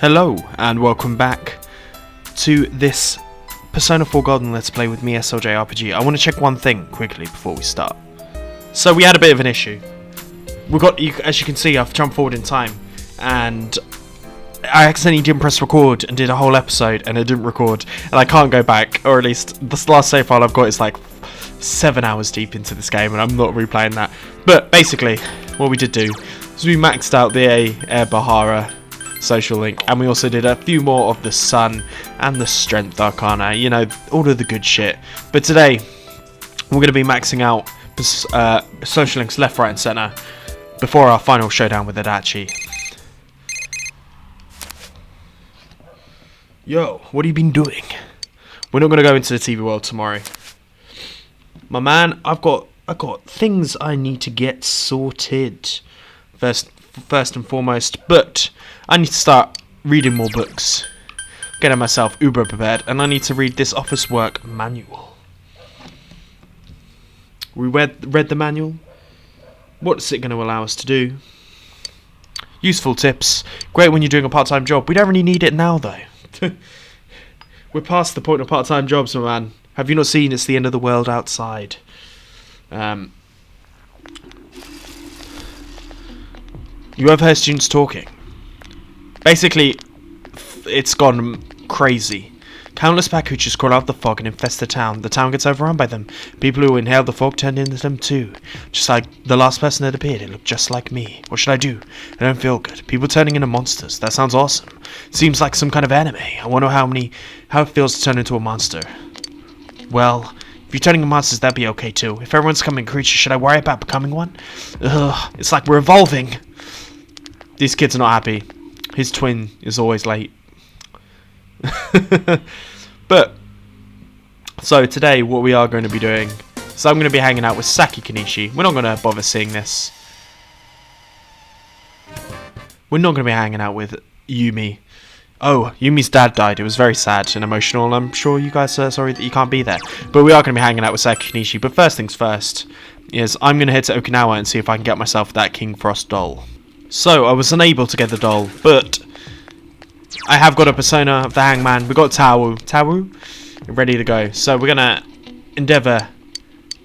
Hello and welcome back to this Persona 4 Golden Let's Play with me, SLJ RPG. I want to check one thing quickly before we start. So we had a bit of an issue. As you can see, I've jumped forward in time and I accidentally didn't press record and did a whole episode and it didn't record and I can't go back, or at least the last save file I've got is like 7 hours deep into this game and I'm not replaying that. But basically, what we did do is we maxed out the Air Bahara social link, and we also did a few more of the Sun and the Strength Arcana, you know, all of the good shit. But today, we're going to be maxing out social links left, right and centre before our final showdown with Adachi. Yo, what have you been doing? We're not going to go into the TV world tomorrow. My man, I've got things I need to get sorted. First and foremost, but I need to start reading more books, getting myself uber prepared, and I need to read this office work manual. We read the manual. What's it going to allow us to do? Useful tips. Great when you're doing a part-time job. We don't really need it now though. We're past the point of part-time jobs, my man. Have you not seen it's the end of the world outside? You overhear students talking. Basically, it's gone crazy. Countless Bakuchis crawl out of the fog and infest the town. The town gets overrun by them. People who inhale the fog turn into them too. Just like the last person that appeared, it looked just like me. What should I do? I don't feel good. People turning into monsters. That sounds awesome. Seems like some kind of anime. I wonder how it feels to turn into a monster. Well, if you're turning into monsters, that'd be okay too. If everyone's becoming creatures, should I worry about becoming one? Ugh, it's like we're evolving. These kids are not happy. His twin is always late. But, so today what we are going to be doing, so I'm going to be hanging out with Saki Kanishi. We're not going to bother seeing this. We're not going to be hanging out with Yumi. Oh, Yumi's dad died. It was very sad and emotional, and I'm sure you guys are sorry that you can't be there. But we are going to be hanging out with Saki Kanishi. But first things first, is I'm going to head to Okinawa and see if I can get myself that King Frost doll. So, I was unable to get the doll, but I have got a Persona of the Hangman. We've got Tawu, ready to go. So, we're going to endeavour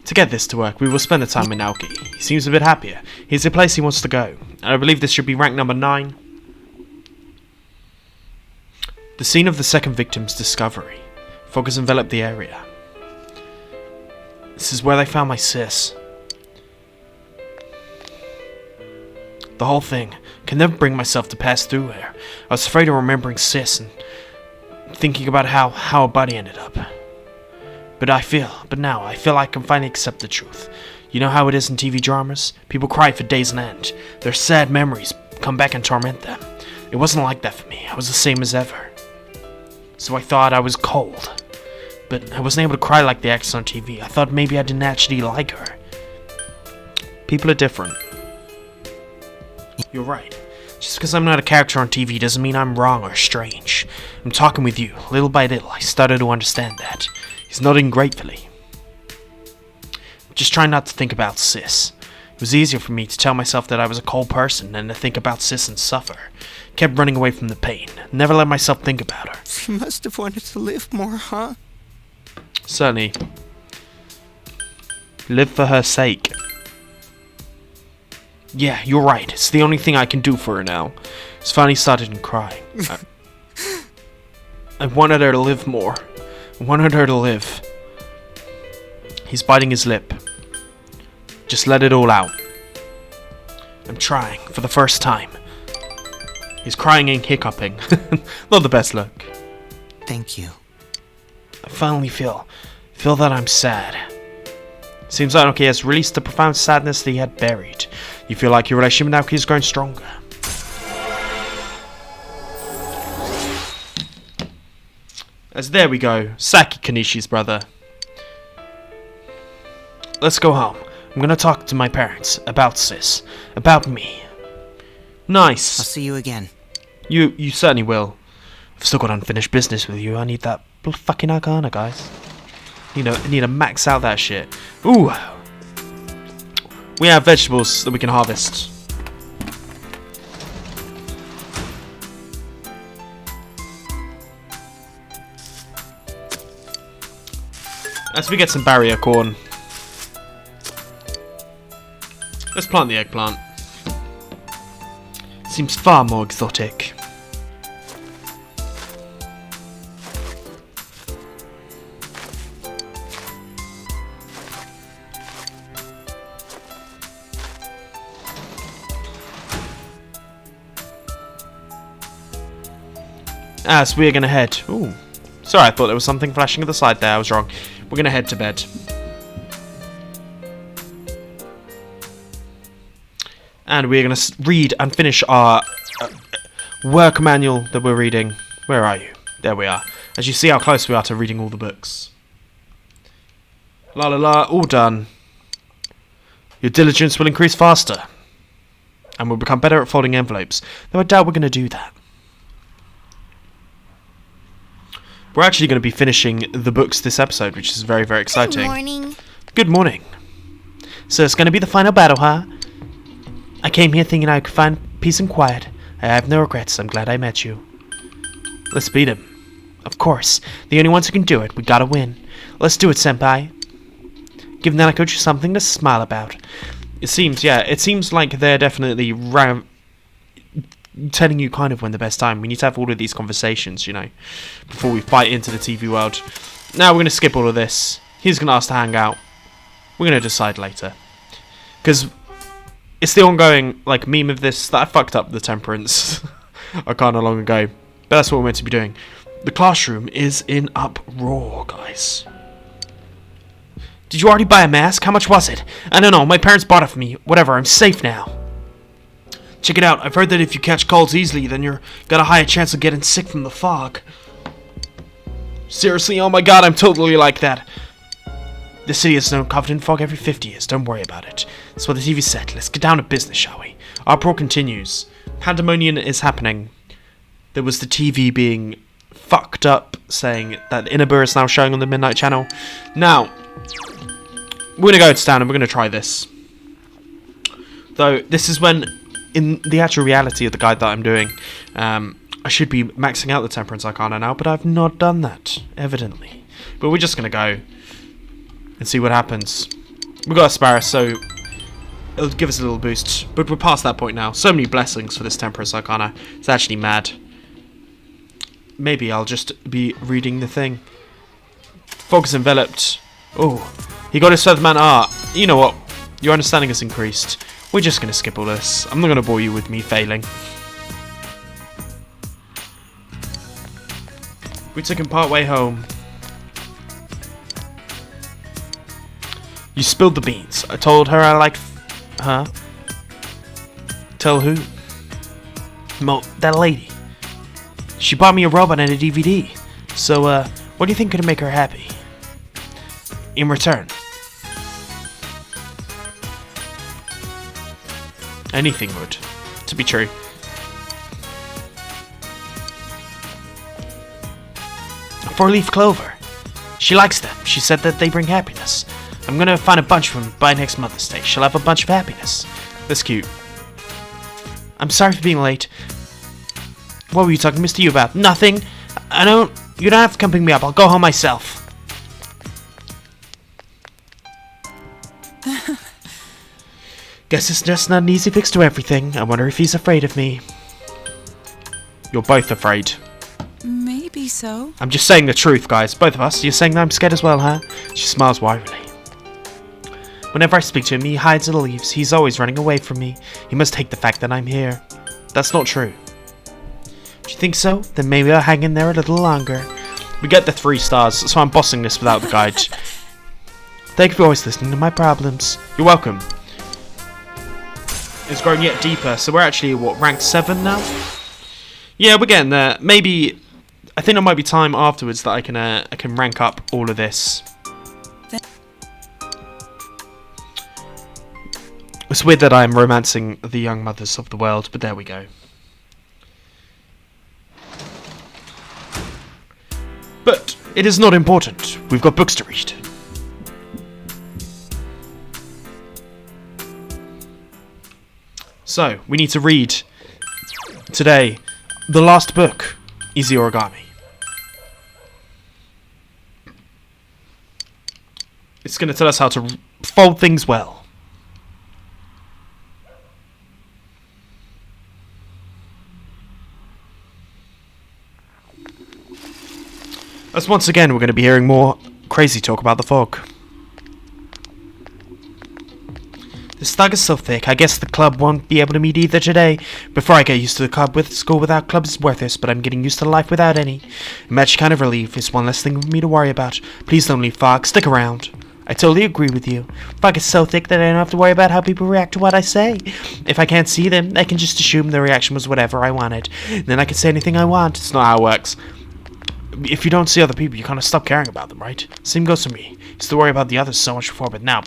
to get this to work. We will spend the time in Naoki. He seems a bit happier. Here's the place he wants to go. And I believe this should be rank number 9. The scene of the second victim's discovery. Fog has enveloped the area. This is where they found my sis. The whole thing. Can never bring myself to pass through here. I was afraid of remembering Sis and thinking about how a buddy ended up. But now I feel I can finally accept the truth. You know how it is in TV dramas? People cry for days on end. Their sad memories come back and torment them. It wasn't like that for me. I was the same as ever. So I thought I was cold. But I wasn't able to cry like the actors on TV. I thought maybe I didn't actually like her. People are different. You're right. Just because I'm not a character on TV doesn't mean I'm wrong or strange. I'm talking with you. Little by little, I started to understand that. He's nodding gratefully. Just trying not to think about Sis. It was easier for me to tell myself that I was a cold person than to think about Sis and suffer. Kept running away from the pain. Never let myself think about her. She must have wanted to live more, huh? Certainly. Live for her sake. Yeah, you're right. It's the only thing I can do for her now. He's finally started crying. I wanted her to live more. I wanted her to live. He's biting his lip. Just let it all out. I'm trying, for the first time. He's crying and hiccuping. Not the best look. Thank you. I finally feel that I'm sad. Seems like Naoki has released the profound sadness that he had buried. You feel like your relationship with Naoki is growing stronger. As there we go, Saki Kanishi's brother. Let's go home. I'm gonna talk to my parents about Sis, about me. Nice. I'll see you again. You certainly will. I've still got unfinished business with you. I need that fucking Arcana, guys. I need to max out that shit. Ooh. We have vegetables that we can harvest. As we get some barrier corn. Let's plant the eggplant. Seems far more exotic. As we're gonna head. Ooh. Sorry, I thought there was something flashing at the side there. I was wrong. We're gonna head to bed. And we're gonna read and finish our work manual that we're reading. Where are you? There we are. As you see how close we are to reading all the books. La la la, all done. Your diligence will increase faster. And we'll become better at folding envelopes. Though I doubt we're gonna do that. We're actually going to be finishing the books this episode, which is very, very exciting. Good morning. Good morning. So it's going to be the final battle, huh? I came here thinking I could find peace and quiet. I have no regrets. I'm glad I met you. Let's beat him. Of course. The only ones who can do it. We gotta win. Let's do it, senpai. Give Nanakochi something to smile about. It seems like they're definitely telling you kind of when the best time. We need to have all of these conversations, you know, before we fight into the TV world. Now we're going to skip all of this. He's going to ask to hang out. We're going to decide later. Because it's the ongoing, like, meme of this that I fucked up the temperance a kind of long ago. But that's what we're meant to be doing. The classroom is in uproar, guys. Did you already buy a mask? How much was it? I don't know. My parents bought it for me. Whatever. I'm safe now. Check it out. I've heard that if you catch colds easily, then you're got a higher chance of getting sick from the fog. Seriously? Oh my god, I'm totally like that. The city has snow covered in fog every 50 years. Don't worry about it. That's what the TV said. Let's get down to business, shall we? Our uproar continues. Pandemonium is happening. There was the TV being fucked up, saying that Inaba is now showing on the Midnight Channel. Now, we're going to go to town and we're going to try this. Though, this is when, in the actual reality of the guide that I'm doing, I should be maxing out the Temperance Arcana now, but I've not done that, evidently. But we're just going to go and see what happens. We've got Asparagus, so it'll give us a little boost. But we're past that point now. So many blessings for this Temperance Arcana. It's actually mad. Maybe I'll just be reading the thing. Fog is enveloped. Oh, he got his Feather Man art. You know what? Your understanding has increased. We're just going to skip all this. I'm not going to bore you with me failing. We took him part way home. You spilled the beans. I told her I liked... Huh? Tell who? That lady. She bought me a robot and a DVD. So, what do you think could make her happy? In return. Anything would, to be true. A 4-leaf clover. She likes them. She said that they bring happiness. I'm gonna find a bunch from by next Mother's Day. She'll have a bunch of happiness. That's cute. I'm sorry for being late. What were you talking to Mr. Yu about? Nothing. You don't have to come pick me up. I'll go home myself. Guess it's just not an easy fix to everything. I wonder if he's afraid of me. You're both afraid. Maybe so. I'm just saying the truth, guys. Both of us. You're saying that I'm scared as well, huh? She smiles wryly. Whenever I speak to him, he hides and leaves. He's always running away from me. He must hate the fact that I'm here. That's not true. Do you think so? Then maybe I'll hang in there a little longer. We get the 3 stars, so I'm bossing this without the guide. Thank you for always listening to my problems. You're welcome. It's growing yet deeper, so we're actually, what, rank 7 now? Yeah, we're getting there. Maybe, I think there might be time afterwards that I can rank up all of this. It's weird that I'm romancing the young mothers of the world, but there we go. But it is not important. We've got books to read. So, we need to read today the last book, Easy Origami. It's going to tell us how to fold things well. As once again, we're going to be hearing more crazy talk about the fog. This fog is so thick, I guess the club won't be able to meet either today. Before I get used to the club with school without clubs is worthless, but I'm getting used to life without any. A magic kind of relief is one less thing for me to worry about. Please don't leave, Fog. Stick around. I totally agree with you. Fog is so thick that I don't have to worry about how people react to what I say. If I can't see them, I can just assume the reaction was whatever I wanted. Then I can say anything I want. It's not how it works. If you don't see other people, you kind of stop caring about them, right? Same goes for me. Used to worry about the others so much before, but now,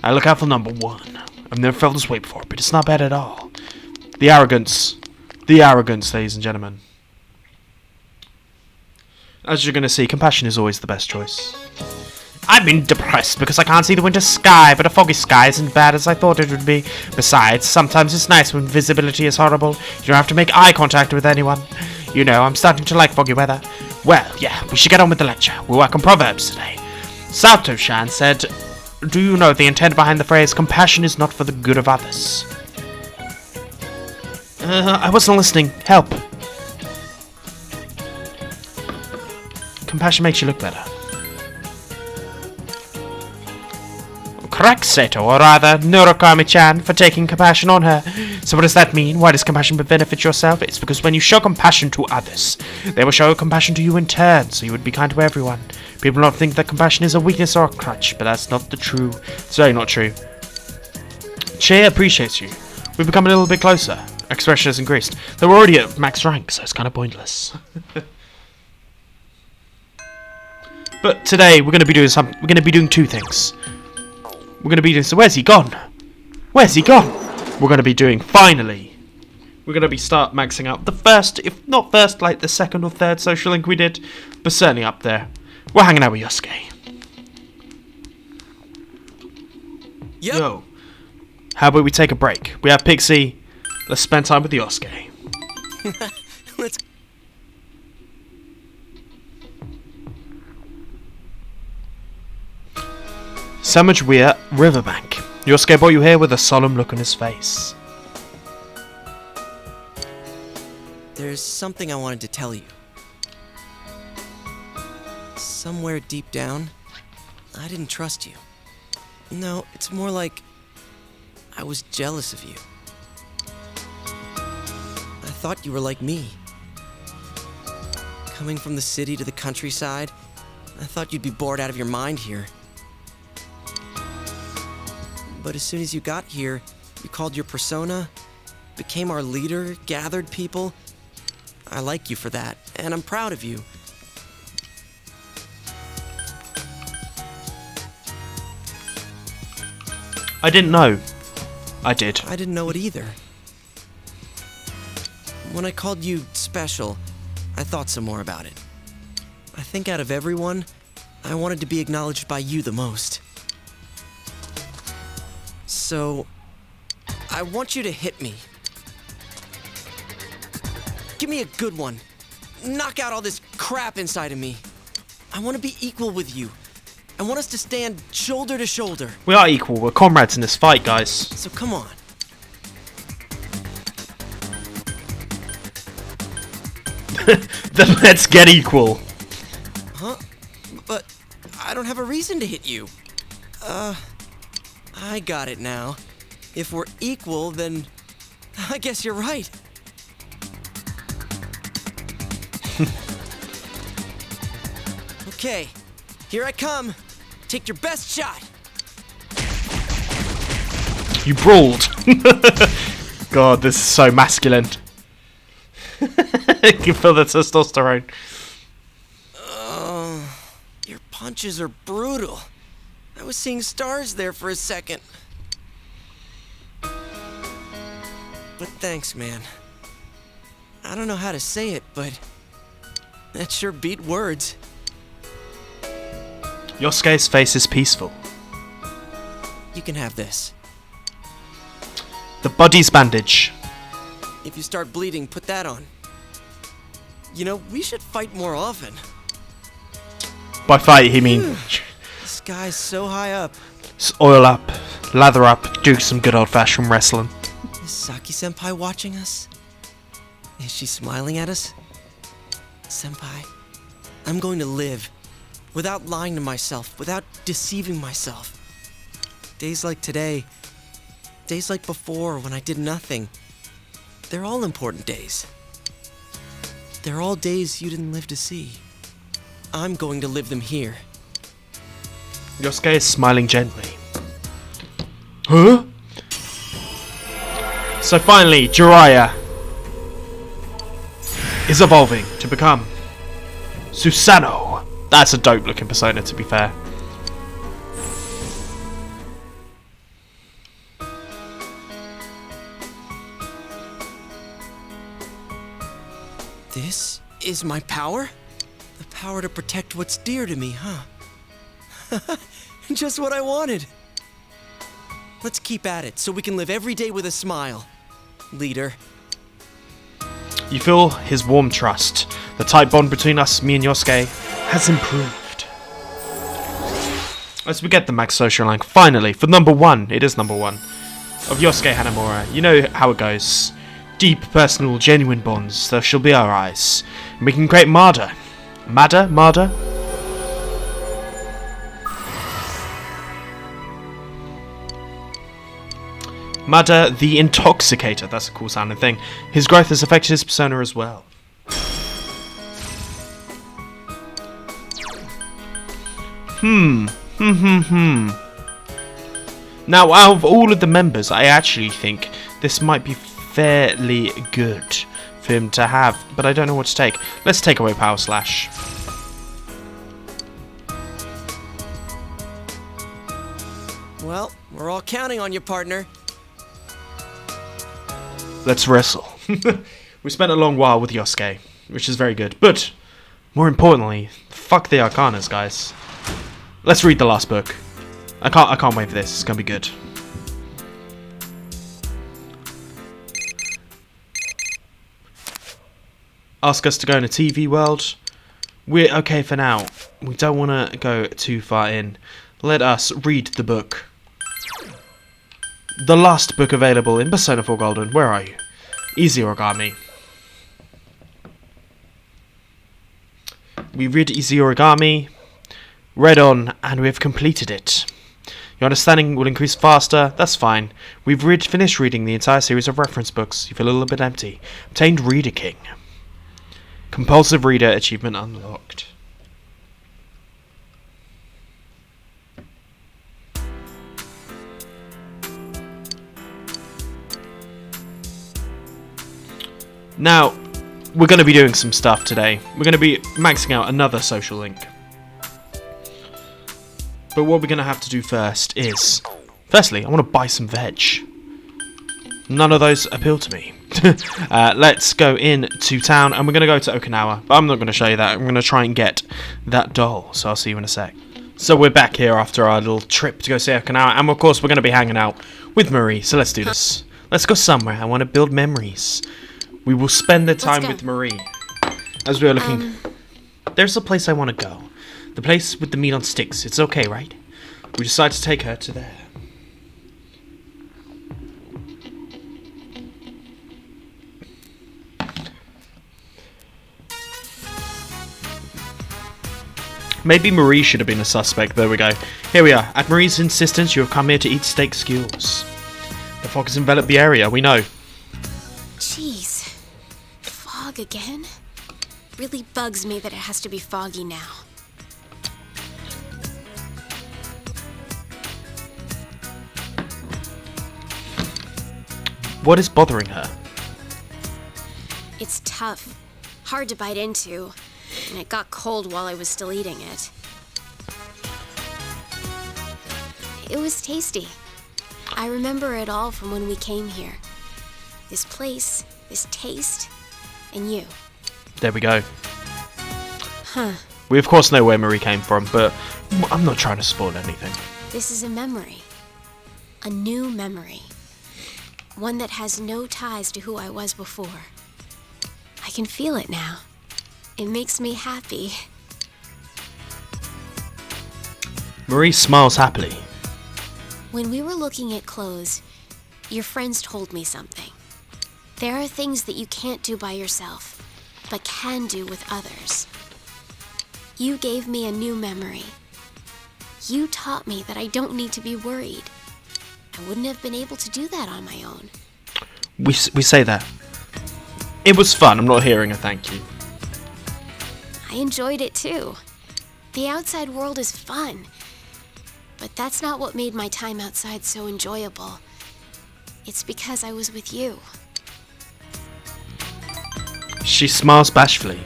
I look out for number one. I've never felt this way before, but it's not bad at all. The arrogance. The arrogance, ladies and gentlemen. As you're going to see, compassion is always the best choice. I've been depressed because I can't see the winter sky, but a foggy sky isn't bad as I thought it would be. Besides, sometimes it's nice when visibility is horrible. You don't have to make eye contact with anyone. You know, I'm starting to like foggy weather. Well, yeah, we should get on with the lecture. We'll work on proverbs today. Sato-shan said, do you know the intent behind the phrase, compassion is not for the good of others? I wasn't listening. Help. Compassion makes you look better. Correct, Sato, or rather, Norokami-chan, for taking compassion on her. So what does that mean? Why does compassion benefit yourself? It's because when you show compassion to others, they will show compassion to you in turn, so you would be kind to everyone. People don't think that compassion is a weakness or a crutch, but that's not true. It's very not true. Che appreciates you. We've become a little bit closer. Expression has increased. Though we're already at max rank, so it's kind of pointless. But today we're going to be doing We're going to be doing two things. We're going to be doing... So where's he gone? Where's he gone? We're going to be doing... Finally. We're going to be start maxing out the first, if not first, like the second or third social link we did. But certainly up there. We're hanging out with Yosuke. Yep. Yo. How about we take a break? We have Pixie. Let's spend time with Yosuke. Let's... Samajuya Riverbank. Yosuke brought you here with a solemn look on his face. There's something I wanted to tell you. Somewhere deep down, I didn't trust you. No, it's more like I was jealous of you. I thought you were like me. Coming from the city to the countryside, I thought you'd be bored out of your mind here. But as soon as you got here, you called your persona, became our leader, gathered people. I like you for that, and I'm proud of you. I didn't know. I did. I didn't know it either. When I called you special, I thought some more about it. I think out of everyone, I wanted to be acknowledged by you the most. So, I want you to hit me. Give me a good one. Knock out all this crap inside of me. I want to be equal with you. I want us to stand shoulder to shoulder. We are equal. We're comrades in this fight, guys. So come on. Then let's get equal. Huh? But I don't have a reason to hit you. I got it now. If we're equal, then I guess you're right. Okay, here I come. Take your best shot. You brawled. God, this is so masculine. You can feel the testosterone. Your punches are brutal. I was seeing stars there for a second. But thanks, man. I don't know how to say it, but that sure beat words. Yosuke's face is peaceful. You can have this. The body's bandage. If you start bleeding, put that on. You know, we should fight more often. By fight, he means... guy's so high up. Let's oil up, lather up, do some good old-fashioned wrestling. Is Saki-senpai watching us? Is she smiling at us? Senpai, I'm going to live without lying to myself, without deceiving myself. Days like today, days like before when I did nothing, they're all important days. They're all days you didn't live to see. I'm going to live them here. Yosuke is smiling gently. Huh? So finally, Jiraiya is evolving to become Susanoo. That's a dope looking persona, to be fair. This is my power? The power to protect what's dear to me, huh? Just what I wanted. Let's keep at it so we can live every day with a smile, leader. You feel his warm trust. The tight bond between us, me and Yosuke, has improved. As we get the max social rank, finally, for number 1, it is number 1, of Yosuke Hanamura. You know how it goes. Deep, personal, genuine bonds, those shall be our eyes. And we can create Marder. Marder? Mada the Intoxicator, that's a cool sounding thing. His growth has affected his persona as well. Now, out of all of the members, I actually think this might be fairly good for him to have, but I don't know what to take. Let's take away Power Slash. Well, we're all counting on you, partner. Let's wrestle. We spent a long while with Yosuke, which is very good. But, more importantly, fuck the Arcanas, guys. Let's read the last book. I can't wait for this. It's gonna be good. Ask us to go in a TV world. We're okay for now. We don't want to go too far in. Let us read the book. The last book available in Persona 4 Golden. Where are you? Easy Origami. We read Easy Origami, read on, and we have completed it. Your understanding will increase faster. That's fine. We've finished reading the entire series of reference books. You feel a little bit empty. Obtained Reader King. Compulsive Reader achievement unlocked. Now, we're going to be doing some stuff today. We're going to be maxing out another social link. But what we're going to have to do first is... Firstly, I want to buy some veg. None of those appeal to me. Let's go into town, and we're going to go to Okinawa. But I'm not going to show you that. I'm going to try and get that doll. So I'll see you in a sec. So we're back here after our little trip to go see Okinawa. And of course, we're going to be hanging out with Marie. So let's do this. Let's go somewhere. I want to build memories. We will spend the time with Marie. As we are looking... There's a place I want to go. The place with the meat on sticks. It's okay, right? We decide to take her to there. Maybe Marie should have been a suspect. There we go. Here we are. At Marie's insistence, you have come here to eat steak skewers. The fog has enveloped the area, we know. Jeez. Fog again? Really bugs me that it has to be foggy now. What is bothering her? It's tough. Hard to bite into. And it got cold while I was still eating it. It was tasty. I remember it all from when we came here. This place, this taste, and you. There we go. Huh. We of course know where Marie came from, but I'm not trying to spoil anything. This is a memory. A new memory. One that has no ties to who I was before. I can feel it now. It makes me happy. Marie smiles happily. When we were looking at clothes, your friends told me something. There are things that you can't do by yourself, but can do with others. You gave me a new memory. You taught me that I don't need to be worried. I wouldn't have been able to do that on my own. We say that. It was fun. I'm not hearing a thank you. I enjoyed it too. The outside world is fun. But that's not what made my time outside so enjoyable. It's because I was with you. She smiles bashfully.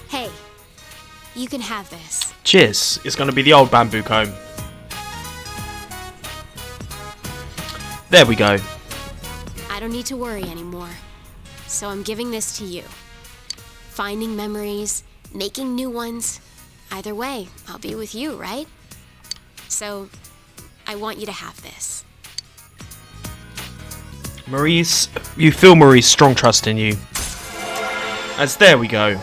Hey, you can have this. Cheers. It's going to be the old bamboo comb. There we go. I don't need to worry anymore. So I'm giving this to you. Finding memories, making new ones. Either way, I'll be with you, right? So, I want you to have this. You feel Marie's strong trust in you. As there we go.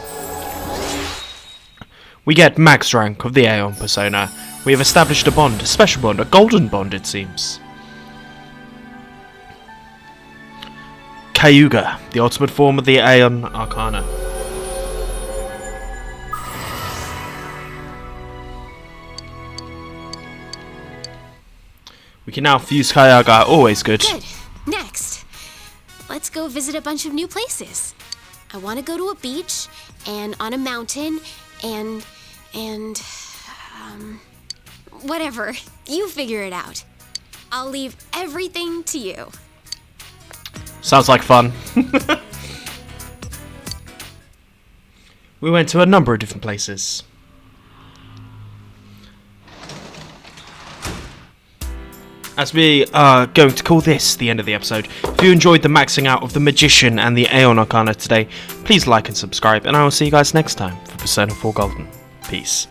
We get max rank of the Aeon persona. We have established a bond, a special bond, a golden bond it seems. Cayuga, the ultimate form of the Aeon Arcana. We can now fuse Cayuga, always good. Good. Next, let's go visit a bunch of new places. I want to go to a beach, and on a mountain, and whatever. You figure it out. I'll leave everything to you. Sounds like fun. We went to a number of different places. As we are going to call this the end of the episode, if you enjoyed the maxing out of the Magician and the Aeon Arcana today, please like and subscribe, and I will see you guys next time for Persona 4 Golden. Peace.